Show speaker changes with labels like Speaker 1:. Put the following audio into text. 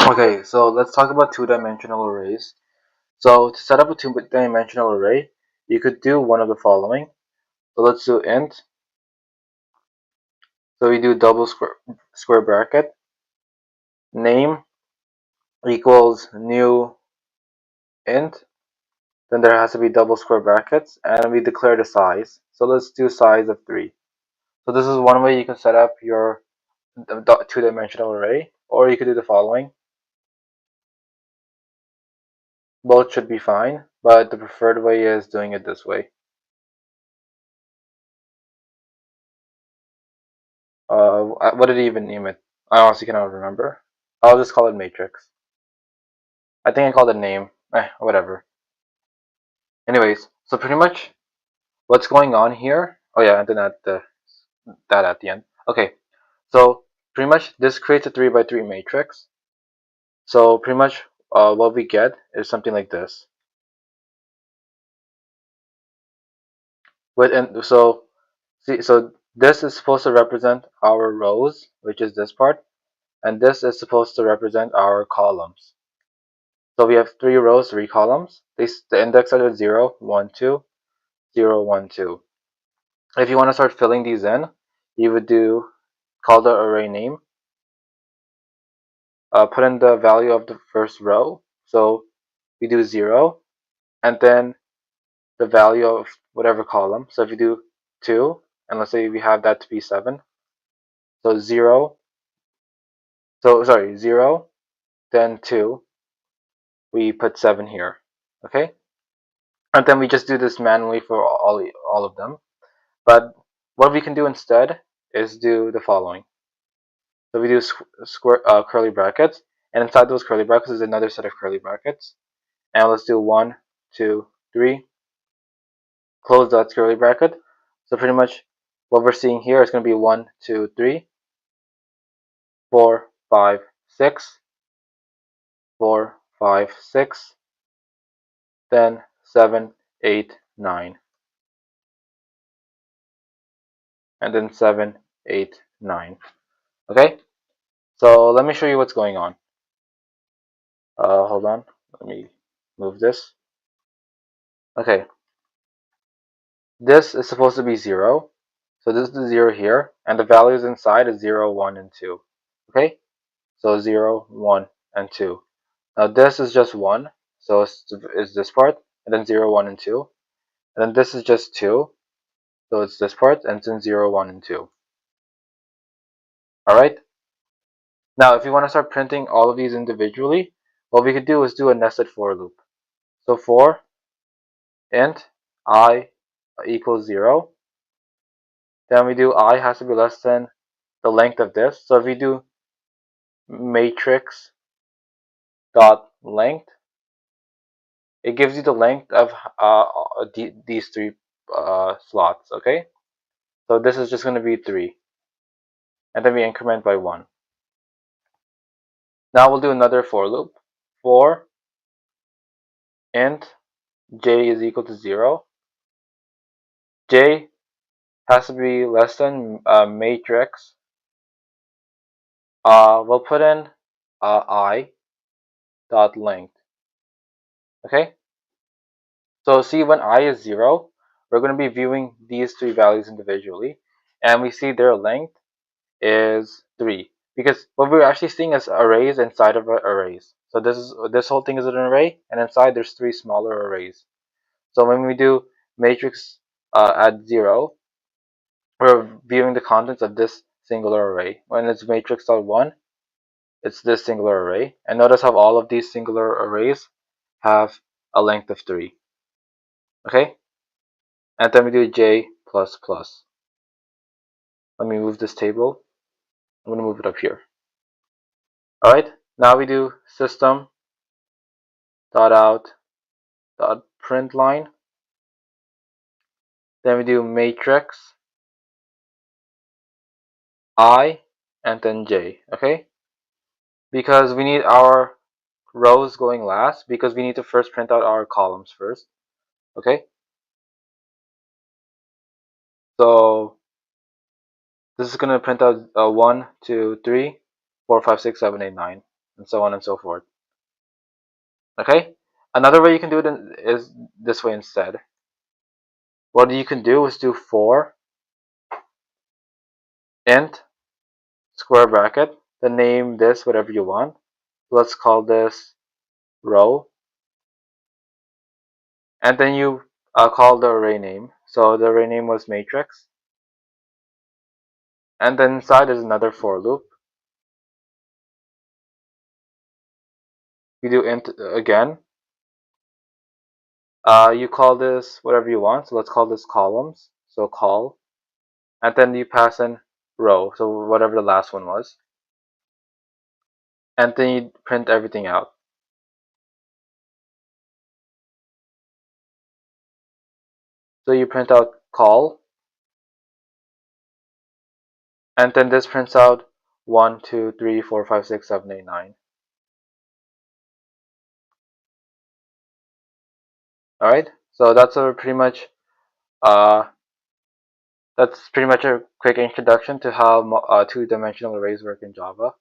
Speaker 1: Okay, so let's talk about two-dimensional arrays. So to set up a two-dimensional array, you could do one of the following. So let's do int. So we do double square bracket, name equals new int. Then there has to be double square brackets, and we declare the size. So let's do size of 3. So this is one way you can set up your two-dimensional array, or you could do the following. Both should be fine, but the preferred way is doing it this way. What did he even name it? I honestly cannot remember. I'll just call it matrix. I think I called it name. Whatever. Anyways, so pretty much what's going on here. Oh yeah, and then that at the end. Okay, so pretty much this creates a 3 by 3 matrix. So pretty much what we get is something like this. So this is supposed to represent our rows, which is this part, and this is supposed to represent our columns. So we have 3 rows, 3 columns. The index are 0, 1, 2, 0, 1, 2. If you want to start filling these in, you would call the array name, put in the value of the first row. So we do 0, and then the value of whatever column. So if you do 2, and let's say we have that to be 7. So 0, 0, then 2, we put 7 here. Okay? And then we just do this manually for all of them. But what we can do instead is do the following. So we do curly brackets, and inside those curly brackets is another set of curly brackets. And let's do 1, 2, 3. Close that curly bracket. So pretty much what we're seeing here is going to be 1, 2, 3, 4, 5, 6, 4, 5, 6, then 7, 8, 9, and then 7, 8, 9. Okay? So let me show you what's going on. Hold on. Let me move this. Okay. This is supposed to be 0. So this is the 0 here. And the values inside is 0, 1, and 2. Okay? So 0, 1, and 2. Now this is just 1. So it's this part. And then 0, 1, and 2. And then this is just 2. So it's this part. And then 0, 1, and 2. Alright? Now if you want to start printing all of these individually, what we could do is do a nested for loop. So for int I equals 0, then we do I has to be less than the length of this. So if we do matrix dot length, it gives you the length of these 3 slots. Okay, so this is just going to be 3, and then we increment by 1. Now we'll do another for loop. For int j is equal to 0, j has to be less than matrix. We'll put in I dot length. Okay, so see, when I is 0, we're going to be viewing these 3 values individually, and we see their length is 3, because what we're actually seeing is arrays inside of arrays. So this whole thing is an array, and inside there's 3 smaller arrays. So when we do matrix at 0, we're viewing the contents of this singular array. When it's matrix dot 1, it's this singular array. And notice how all of these singular arrays have a length of 3. Okay? And then we do j plus plus. Let me move this table. I'm going to move it up here. Alright, now we do system dot out dot print line. Then we do matrix I and then j. Okay? Because we need our rows going last, because we need to first print out our columns first. Okay? So this is going to print out 1, 2, 3, 4, 5, 6, 7, 8, 9. and so on and so forth. Okay? Another way you can do it is this way instead. What you can do is do for int square bracket, then name this whatever you want. Let's call this row, and then you call the array name. So the array name was matrix, and then inside is another for loop. You do int again. You call this whatever you want. So let's call this columns. So call, and then you pass in row. So whatever the last one was, and then you print everything out. So you print out call, and then this prints out 1, 2, 3, 4, 5, 6, 7, 8, 9. All right. So that's uh, pretty much a quick introduction to how two-dimensional arrays work in Java.